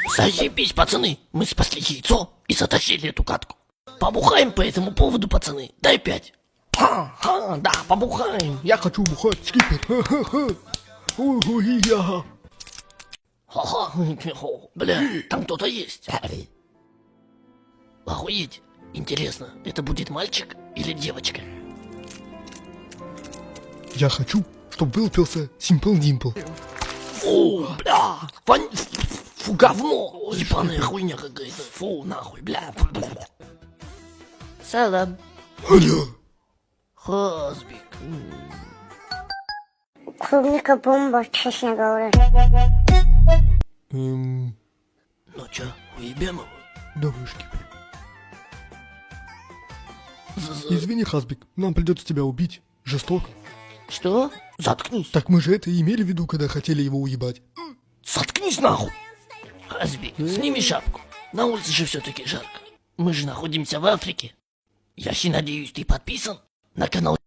Заебись, пацаны, мы спасли яйцо и затащили эту катку. Побухаем по этому поводу, пацаны, дай 5. Ха, да, побухаем. Я хочу бухать, скипер. Ха-ха-ха. Ой, я. Ха-ха, бля, там кто-то есть. Охуеть. Интересно, это будет мальчик или девочка? Я хочу, чтобы вылупился Simple Dimple. Фу, бля, фу, говно, ебаная хуйня какая-то, фу, нахуй, бля. Салам, Алло. Хазбик. Клубника бомба, честно говоря. Ну чё, уебем его? Давай, шкипер. Извини, Хазбик, нам придется тебя убить. Жестоко. Что? Заткнись. Так мы же это и имели в виду, когда хотели его уебать. Заткнись нахуй. Хазбик, сними шапку. На улице же все-таки жарко. Мы же находимся в Африке. Я надеюсь, ты подписан на канал